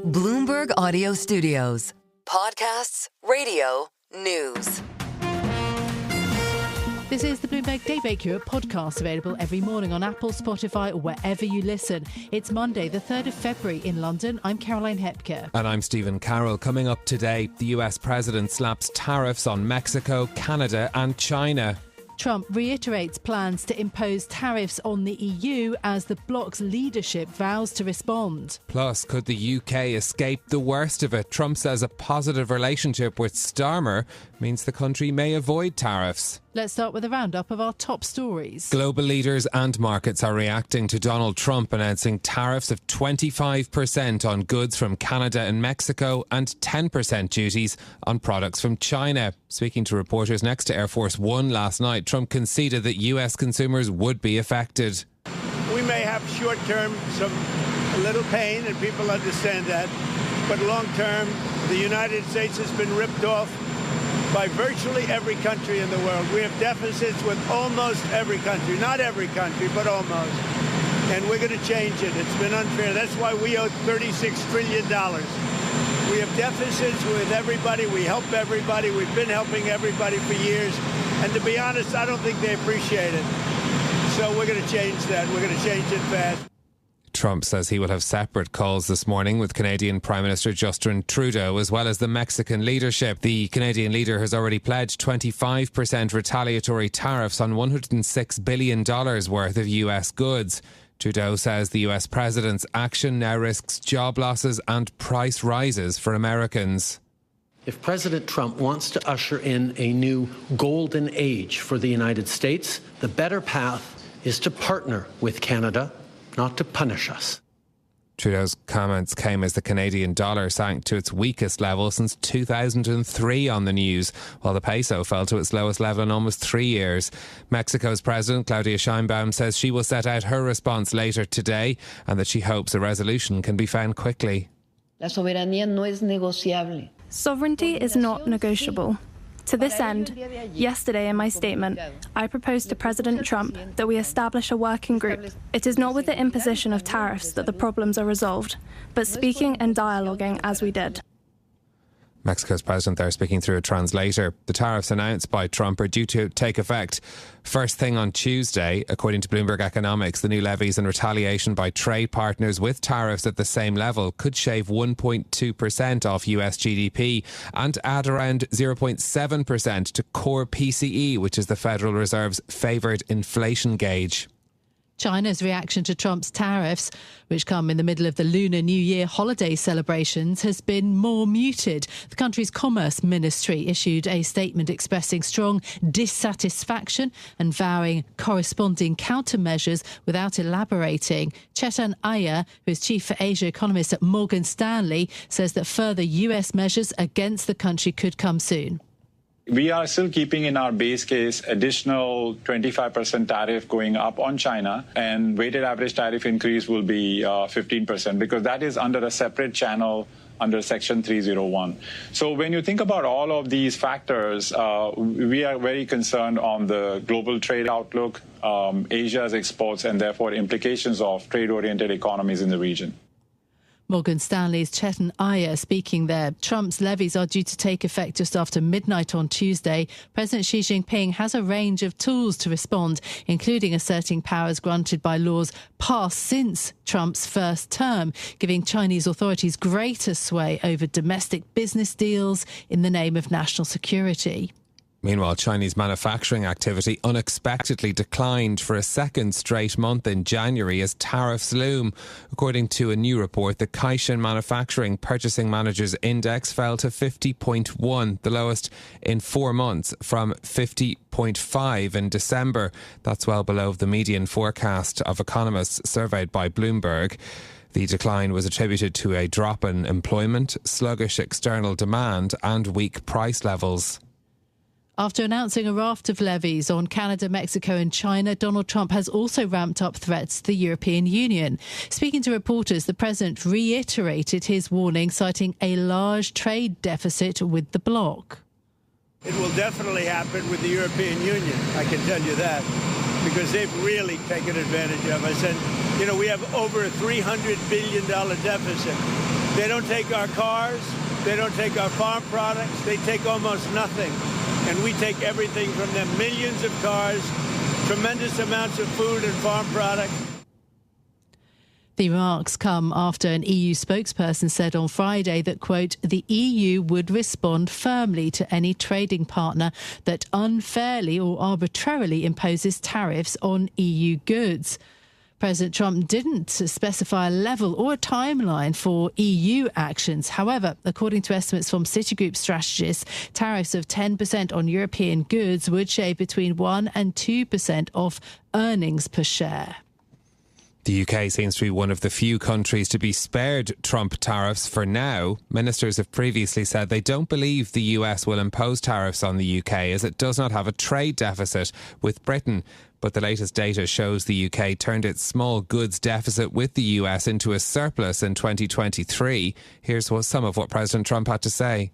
Bloomberg Audio Studios. Podcasts, radio, news. This is the Bloomberg Daybreak, your podcast available every morning on Apple, Spotify, or wherever you listen. It's Monday, the 3rd of February in London. I'm Caroline Hepker. And I'm Stephen Carroll. Coming up today, the US president slaps tariffs on Mexico, Canada and China. Trump reiterates plans to impose tariffs on the EU as the bloc's leadership vows to respond. Plus, could the UK escape the worst of it? Trump says a positive relationship with Starmer means the country may avoid tariffs. Let's start with a roundup of our top stories. Global leaders and markets are reacting to Donald Trump announcing tariffs of 25% on goods from Canada and Mexico and 10% duties on products from China. Speaking to reporters next to Air Force One last night, Trump conceded that US consumers would be affected. We may have short-term a little pain, and people understand that. But long-term, the United States has been ripped off by virtually every country in the world. We have deficits with almost every country. Not every country, but almost. And we're going to change it. It's been unfair. That's why we owe $36 trillion. We have deficits with everybody. We help everybody. We've been helping everybody for years. And to be honest, I don't think they appreciate it. So we're going to change that. We're going to change it fast. Trump says he will have separate calls this morning with Canadian Prime Minister Justin Trudeau as well as the Mexican leadership. The Canadian leader has already pledged 25% retaliatory tariffs on $106 billion worth of US goods. Trudeau says the US president's action now risks job losses and price rises for Americans. If President Trump wants to usher in a new golden age for the United States, the better path is to partner with Canada, not to punish us. Trudeau's comments came as the Canadian dollar sank to its weakest level since 2003 on the news, while the peso fell to its lowest level in almost 3 years. Mexico's President Claudia Sheinbaum says she will set out her response later today and that she hopes a resolution can be found quickly. La soberanía no es negociable. Sovereignty is not negotiable. To this end, yesterday in my statement, I proposed to President Trump that we establish a working group. It is not with the imposition of tariffs that the problems are resolved, but speaking and dialoguing as we did. Mexico's president there speaking through a translator. The tariffs announced by Trump are due to take effect first thing on Tuesday. According to Bloomberg Economics, the new levies and retaliation by trade partners with tariffs at the same level could shave 1.2% off US GDP and add around 0.7% to core PCE, which is the Federal Reserve's favoured inflation gauge. China's reaction to Trump's tariffs, which come in the middle of the Lunar New Year holiday celebrations, has been more muted. The country's Commerce Ministry issued a statement expressing strong dissatisfaction and vowing corresponding countermeasures without elaborating. Chetan Iyer, who is chief for Asia economist at Morgan Stanley, says that further US measures against the country could come soon. We are still keeping in our base case additional 25% tariff going up on China, and weighted average tariff increase will be 15% because that is under a separate channel under Section 301. So when you think about all of these factors, we are very concerned on the global trade outlook, Asia's exports, and therefore implications of trade-oriented economies in the region. Morgan Stanley's Chetan Iyer speaking there. Trump's levies are due to take effect just after midnight on Tuesday. President Xi Jinping has a range of tools to respond, including asserting powers granted by laws passed since Trump's first term, giving Chinese authorities greater sway over domestic business deals in the name of national security. Meanwhile, Chinese manufacturing activity unexpectedly declined for a second straight month in January as tariffs loom. According to a new report, the Caixin Manufacturing Purchasing Managers Index fell to 50.1, the lowest in 4 months, from 50.5 in December. That's well below the median forecast of economists surveyed by Bloomberg. The decline was attributed to a drop in employment, sluggish external demand and weak price levels. After announcing a raft of levies on Canada, Mexico and China, Donald Trump has also ramped up threats to the European Union. Speaking to reporters, the president reiterated his warning, citing a large trade deficit with the bloc. It will definitely happen with the European Union, I can tell you that, because they've really taken advantage of us. And, you know, we have over a $300 billion deficit. They don't take our cars. They don't take our farm products. They take almost nothing. And we take everything from them. Millions of cars, tremendous amounts of food and farm products. The remarks come after an EU spokesperson said on Friday that, quote, the EU would respond firmly to any trading partner that unfairly or arbitrarily imposes tariffs on EU goods. President Trump didn't specify a level or a timeline for EU actions. However, according to estimates from Citigroup strategists, tariffs of 10% on European goods would shave between 1% and 2% of earnings per share. The UK seems to be one of the few countries to be spared Trump tariffs for now. Ministers have previously said they don't believe the US will impose tariffs on the UK as it does not have a trade deficit with Britain. But the latest data shows the UK turned its small goods deficit with the US into a surplus in 2023. Here's some of what President Trump had to say.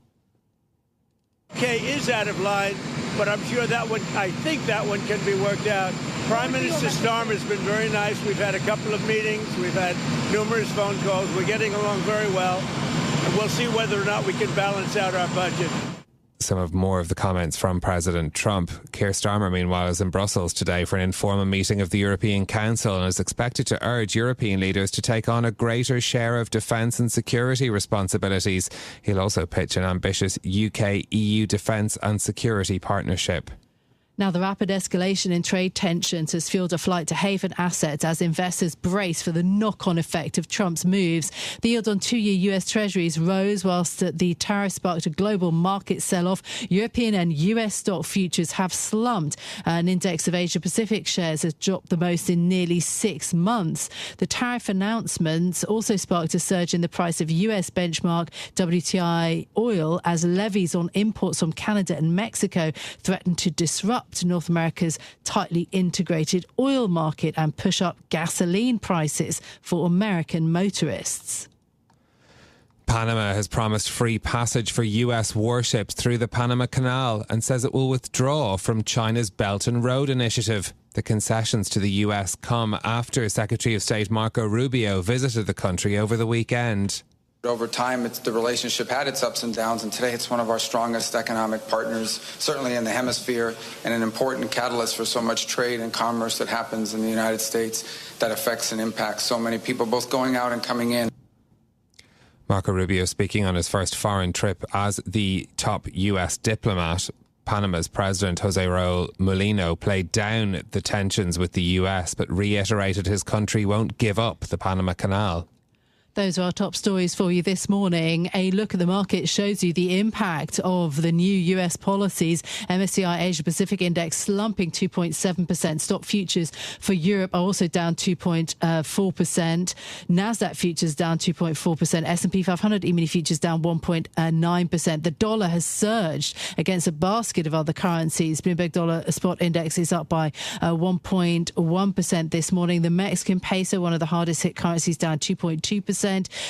UK is out of line, but I'm sure I think that one can be worked out. Prime Minister Starmer has been very nice. We've had a couple of meetings. We've had numerous phone calls. We're getting along very well. And we'll see whether or not we can balance out our budget. More of the comments from President Trump. Keir Starmer, meanwhile, is in Brussels today for an informal meeting of the European Council and is expected to urge European leaders to take on a greater share of defence and security responsibilities. He'll also pitch an ambitious UK-EU defence and security partnership. Now, the rapid escalation in trade tensions has fueled a flight to haven assets as investors brace for the knock-on effect of Trump's moves. The yield on two-year US Treasuries rose whilst the tariff sparked a global market sell-off. European and US stock futures have slumped. An index of Asia-Pacific shares has dropped the most in nearly 6 months. The tariff announcements also sparked a surge in the price of US benchmark WTI oil as levies on imports from Canada and Mexico threatened to disrupt North America's tightly integrated oil market and push up gasoline prices for American motorists. Panama has promised free passage for US warships through the Panama Canal and says it will withdraw from China's Belt and Road Initiative. The concessions to the US come after Secretary of State Marco Rubio visited the country over the weekend. Over time, the relationship had its ups and downs, and today it's one of our strongest economic partners, certainly in the hemisphere, and an important catalyst for so much trade and commerce that happens in the United States that affects and impacts so many people, both going out and coming in. Marco Rubio speaking on his first foreign trip as the top US diplomat. Panama's President Jose Raul Mulino played down the tensions with the US, but reiterated his country won't give up the Panama Canal. Those are our top stories for you this morning. A look at the market shows you the impact of the new US policies. MSCI Asia Pacific Index slumping 2.7%. Stock futures for Europe are also down 2.4%. NASDAQ futures down 2.4%. S&P 500 E-mini futures down 1.9%. The dollar has surged against a basket of other currencies. Bloomberg Dollar Spot Index is up by 1.1% this morning. The Mexican peso, one of the hardest hit currencies, down 2.2%.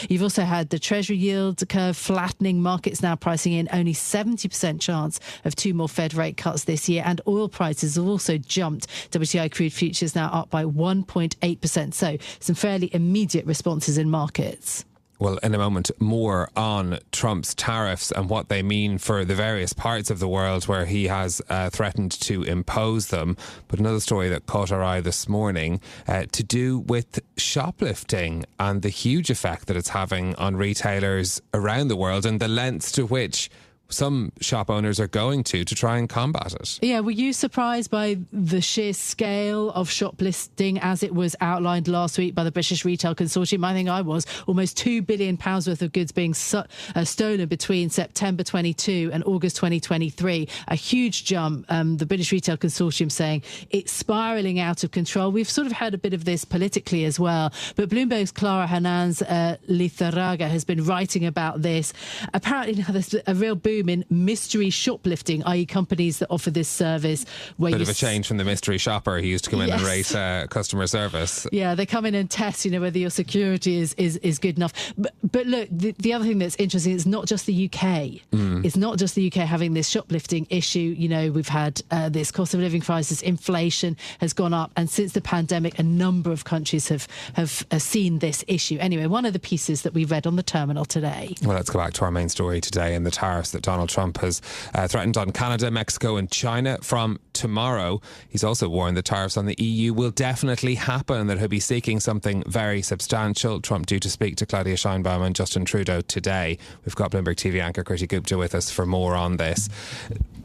You've also had the Treasury yield curve flattening. Markets now pricing in only 70% chance of 2 more Fed rate cuts this year. And oil prices have also jumped. WTI crude futures now up by 1.8%. So some fairly immediate responses in markets. Well, in a moment, more on Trump's tariffs and what they mean for the various parts of the world where he has threatened to impose them. But another story that caught our eye this morning to do with shoplifting and the huge effect that it's having on retailers around the world and the lengths to which some shop owners are going to try and combat it. Yeah, were you surprised by the sheer scale of shoplifting as it was outlined last week by the British Retail Consortium? I think I was. Almost £2 billion worth of goods being stolen between September 22 and August 2023. A huge jump. The British Retail Consortium saying it's spiralling out of control. We've sort of heard a bit of this politically as well. But Bloomberg's Clara Hernandez Lizarraga has been writing about this. Apparently now there's a real boom boom in mystery shoplifting, i.e. companies that offer this service where Bit of a change from the mystery shopper who used to come in and rate customer service. Yeah, they come in and test, whether your security is good enough. But look, the other thing that's interesting is not just the UK. It's not just the UK having this shoplifting issue. We've had this cost of living crisis, inflation has gone up, and since the pandemic, a number of countries have seen this issue. Anyway, one of the pieces that we read on the terminal today. Well, let's go back to our main story today and the tariffs that Donald Trump has threatened on Canada, Mexico and China from tomorrow. He's also warned that tariffs on the EU will definitely happen, that he'll be seeking something very substantial. Trump due to speak to Claudia Sheinbaum and Justin Trudeau today. We've got Bloomberg TV anchor Kriti Gupta with us for more on this.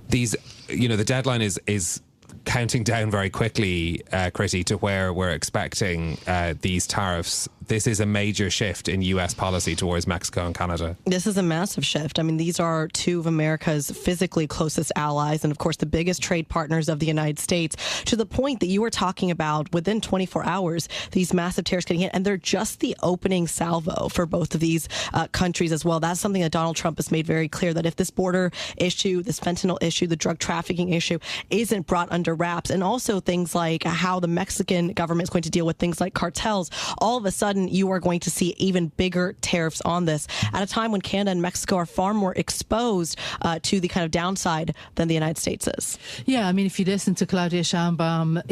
The deadline is counting down very quickly, Kriti, to where we're expecting these tariffs. This is a major shift in US policy towards Mexico and Canada. This is a massive shift. I mean, these are two of America's physically closest allies and, of course, the biggest trade partners of the United States, to the point that you were talking about within 24 hours, these massive tariffs getting hit. And they're just the opening salvo for both of these countries as well. That's something that Donald Trump has made very clear, that if this border issue, this fentanyl issue, the drug trafficking issue isn't brought under wraps, and also things like how the Mexican government is going to deal with things like cartels, all of a sudden you are going to see even bigger tariffs on this at a time when Canada and Mexico are far more exposed to the kind of downside than the United States is. Yeah, I mean, if you listen to Claudia Sheinbaum,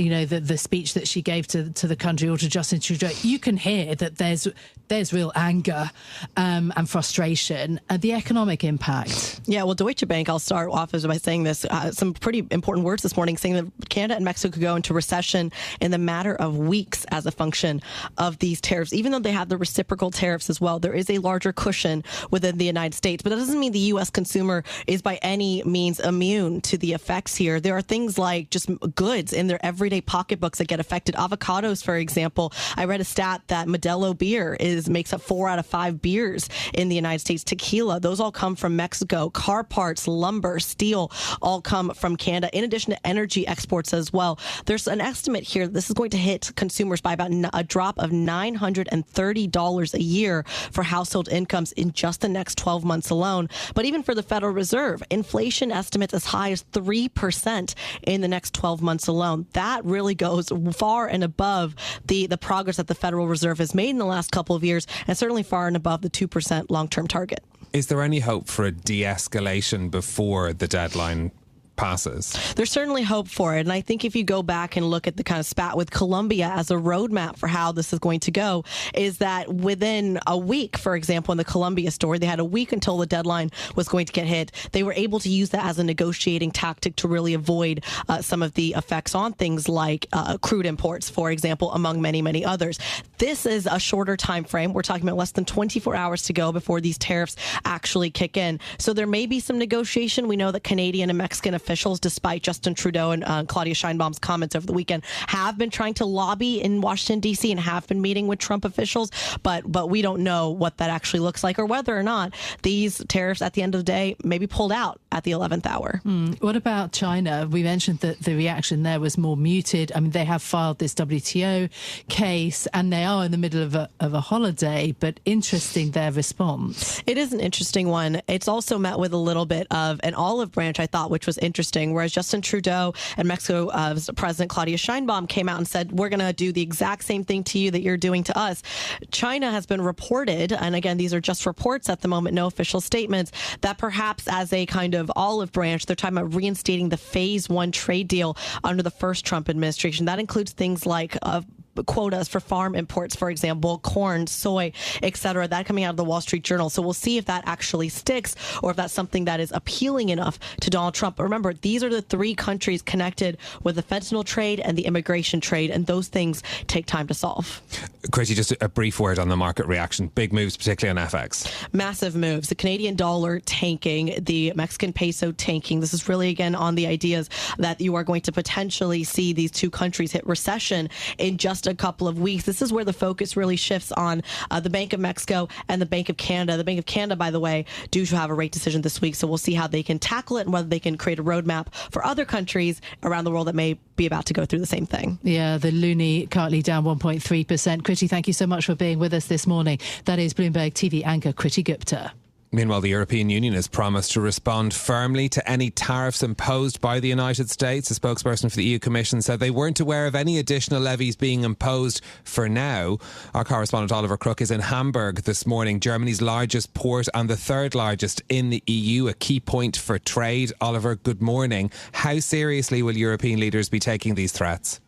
the speech that she gave to the country, or to Justin Trudeau, you can hear that there's real anger and frustration and the economic impact. Yeah, well, Deutsche Bank, I'll start off by saying this, some pretty important words this morning, saying that Canada and Mexico could go into recession in the matter of weeks as a function of these tariffs. Even though they have the reciprocal tariffs as well, there is a larger cushion within the United States. But that doesn't mean the U.S. consumer is by any means immune to the effects here. There are things like just goods in their everyday pocketbooks that get affected. Avocados, for example. I read a stat that Modelo beer makes up 4 out of 5 beers in the United States. Tequila, those all come from Mexico. Car parts, lumber, steel, all come from Canada, in addition to energy exports as well. There's an estimate here that this is going to hit consumers by about a drop of $930 a year for household incomes in just the next 12 months alone. But even for the Federal Reserve, inflation estimates as high as 3% in the next 12 months alone. That really goes far and above the progress that the Federal Reserve has made in the last couple of years, and certainly far and above the 2% long-term target. Is there any hope for a de-escalation before the deadline passes? There's certainly hope for it. And I think if you go back and look at the kind of spat with Colombia as a roadmap for how this is going to go, is that within a week, for example, in the Colombia story, they had a week until the deadline was going to get hit. They were able to use that as a negotiating tactic to really avoid some of the effects on things like crude imports, for example, among many, many others. This is a shorter time frame. We're talking about less than 24 hours to go before these tariffs actually kick in. So there may be some negotiation. We know that Canadian and Mexican officials, despite Justin Trudeau and Claudia Sheinbaum's comments over the weekend, have been trying to lobby in Washington, D.C. and have been meeting with Trump officials. But we don't know what that actually looks like, or whether or not these tariffs at the end of the day may be pulled out at the 11th hour. What about China? We mentioned that the reaction there was more muted. I mean, they have filed this WTO case and they are in the middle of a holiday, but interesting their response. It is an interesting one. It's also met with a little bit of an olive branch, I thought, which was interesting, whereas Justin Trudeau and Mexico President Claudia Sheinbaum came out and said, we're going to do the exact same thing to you that you're doing to us. China has been reported, and again, these are just reports at the moment, no official statements, that perhaps as a kind of olive branch, they're talking about reinstating the Phase 1 trade deal under the first Trump administration. That includes things like quotas for farm imports, for example, corn, soy, etc. That coming out of the Wall Street Journal. So we'll see if that actually sticks, or if that's something that is appealing enough to Donald Trump. But remember, these are the 3 countries connected with the fentanyl trade and the immigration trade, and those things take time to solve. Kriti, just a brief word on the market reaction. Big moves, particularly on FX. Massive moves. The Canadian dollar tanking, the Mexican peso tanking. This is really, again, on the ideas that you are going to potentially see these 2 countries hit recession in just a couple of weeks. This is where the focus really shifts on the Bank of Mexico and the Bank of Canada. The Bank of Canada, by the way, due to have a rate decision this week, so we'll see how they can tackle it and whether they can create a roadmap for other countries around the world that may be about to go through the same thing. Yeah, the loonie currently down 1.3%. Kriti, thank you so much for being with us this morning. That is Bloomberg TV anchor Kriti Gupta. Meanwhile, the European Union has promised to respond firmly to any tariffs imposed by the United States. A spokesperson for the EU Commission said they weren't aware of any additional levies being imposed for now. Our correspondent Oliver Crook is in Hamburg this morning, Germany's largest port and the third largest in the EU, a key point for trade. Oliver, good morning. How seriously will European leaders be taking these threats?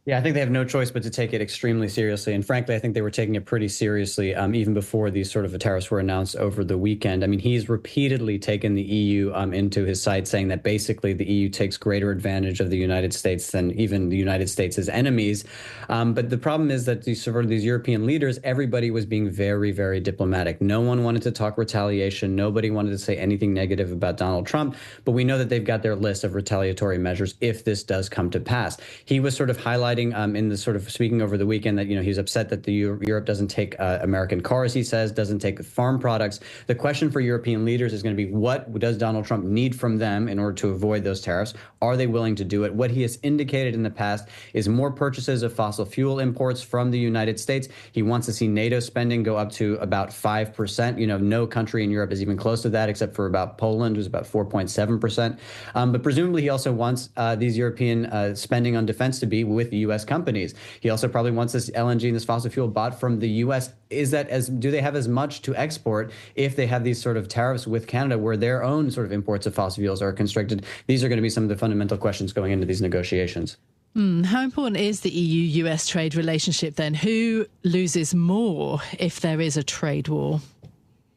Yeah, I think they have no choice but to take it extremely seriously. And frankly, I think they were taking it pretty seriously even before these sort of tariffs were announced over the weekend. I mean, he's repeatedly taken the EU into his side, saying that basically the EU takes greater advantage of the United States than even the United States' enemies. But the problem is that these European leaders, everybody was being very, very diplomatic. No one wanted to talk retaliation. Nobody wanted to say anything negative about Donald Trump. But we know that they've got their list of retaliatory measures if this does come to pass. He was sort of highlighting in the sort of speaking over the weekend that, he's upset that Europe doesn't take American cars, he says, doesn't take farm products. The question for European leaders is going to be, what does Donald Trump need from them in order to avoid those tariffs? Are they willing to do it? What he has indicated in the past is more purchases of fossil fuel imports from the United States. He wants to see NATO spending go up to about 5%. No country in Europe is even close to that except for about Poland, who's about 4.7%. But presumably he also wants these European spending on defense to be with U.S. companies. He also probably wants this LNG and this fossil fuel bought from the U.S. Do they have as much to export if they have these sort of tariffs with Canada where their own sort of imports of fossil fuels are constricted? These are going to be some of the fundamental questions going into these negotiations. How important is the EU-US trade relationship then? Who loses more if there is a trade war?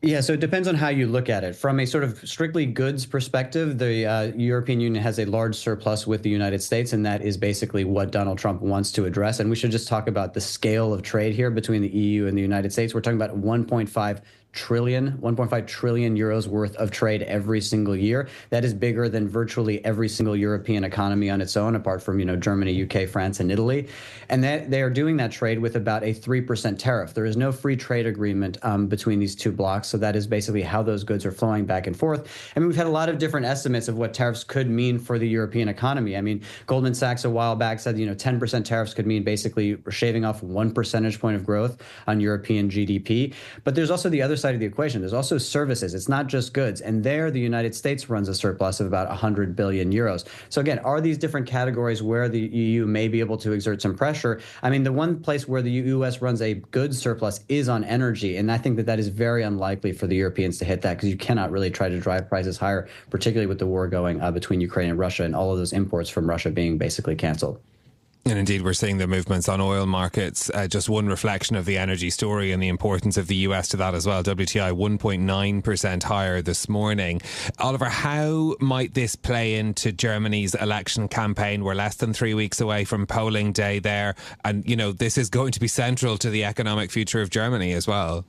Yeah, so it depends on how you look at it. From a sort of strictly goods perspective, the European Union has a large surplus with the United States, and that is basically what Donald Trump wants to address. And we should just talk about the scale of trade here between the EU and the United States. We're talking about 1.5 trillion euros worth of trade every single year. That is bigger than virtually every single European economy on its own, apart from, Germany, UK, France, and Italy. And that they are doing that trade with about a 3% tariff. There is no free trade agreement between these two blocks. So that is basically how those goods are flowing back and forth. I mean, we've had a lot of different estimates of what tariffs could mean for the European economy. I mean, Goldman Sachs a while back said, 10% tariffs could mean basically shaving off 1 percentage point of growth on European GDP. But there's also the other side of the equation. There's also services. It's not just goods. And there, the United States runs a surplus of about 100 billion euros. So again, are these different categories where the EU may be able to exert some pressure? I mean, the one place where the US runs a goods surplus is on energy. And I think that is very unlikely for the Europeans to hit that, because you cannot really try to drive prices higher, particularly with the war going between Ukraine and Russia and all of those imports from Russia being basically canceled. And indeed, we're seeing the movements on oil markets. Just one reflection of the energy story and the importance of the US to that as well. WTI 1.9% higher this morning. Oliver, how might this play into Germany's election campaign? We're less than 3 weeks away from polling day there. And, this is going to be central to the economic future of Germany as well.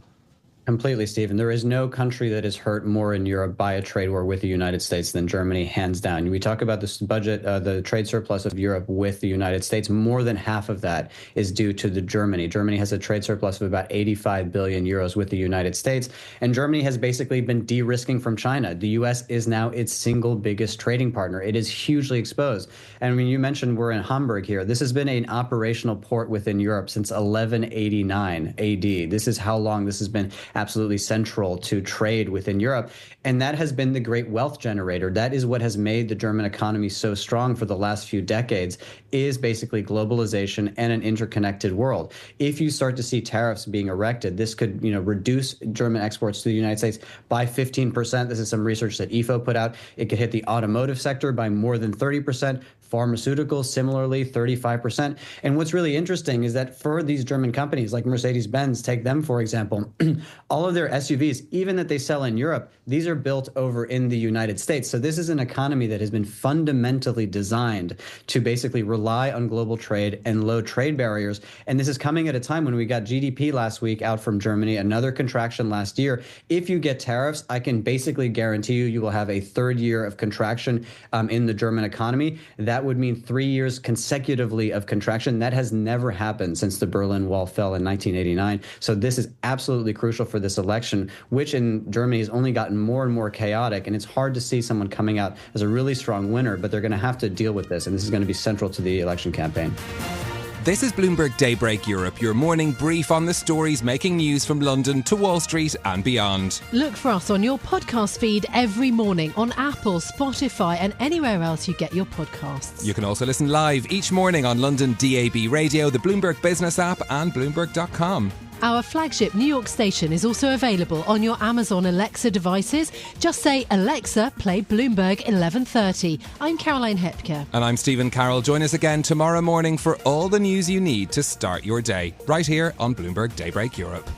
Completely, Stephen. There is no country that is hurt more in Europe by a trade war with the United States than Germany, hands down. We talk about this budget, the trade surplus of Europe with the United States. More than half of that is due to Germany. Germany has a trade surplus of about 85 billion euros with the United States. And Germany has basically been de-risking from China. The U.S. is now its single biggest trading partner. It is hugely exposed. And when you mentioned we're in Hamburg here, this has been an operational port within Europe since 1189 AD. This is how long this has been absolutely central to trade within Europe. And that has been the great wealth generator. That is what has made the German economy so strong for the last few decades, is basically globalization and an interconnected world. If you start to see tariffs being erected, this could, reduce German exports to the United States by 15%. This is some research that IFO put out. It could hit the automotive sector by more than 30%. Pharmaceuticals, similarly, 35%. And what's really interesting is that for these German companies like Mercedes-Benz, take them, for example, all of their SUVs, even that they sell in Europe, these are built over in the United States. So this is an economy that has been fundamentally designed to basically rely on global trade and low trade barriers. And this is coming at a time when we got GDP last week out from Germany, another contraction last year. If you get tariffs, I can basically guarantee you will have a third year of contraction in the German economy. That would mean 3 years consecutively of contraction. That has never happened since the Berlin Wall fell in 1989. So this is absolutely crucial for this election, which in Germany has only gotten more and more chaotic. And it's hard to see someone coming out as a really strong winner, but they're going to have to deal with this. And this is going to be central to the election campaign. This is Bloomberg Daybreak Europe, your morning brief on the stories making news from London to Wall Street and beyond. Look for us on your podcast feed every morning on Apple, Spotify and anywhere else you get your podcasts. You can also listen live each morning on London DAB Radio, the Bloomberg Business app and Bloomberg.com. Our flagship New York station is also available on your Amazon Alexa devices. Just say, Alexa, play Bloomberg 1130. I'm Caroline Hepker. And I'm Stephen Carroll. Join us again tomorrow morning for all the news you need to start your day, right here on Bloomberg Daybreak Europe.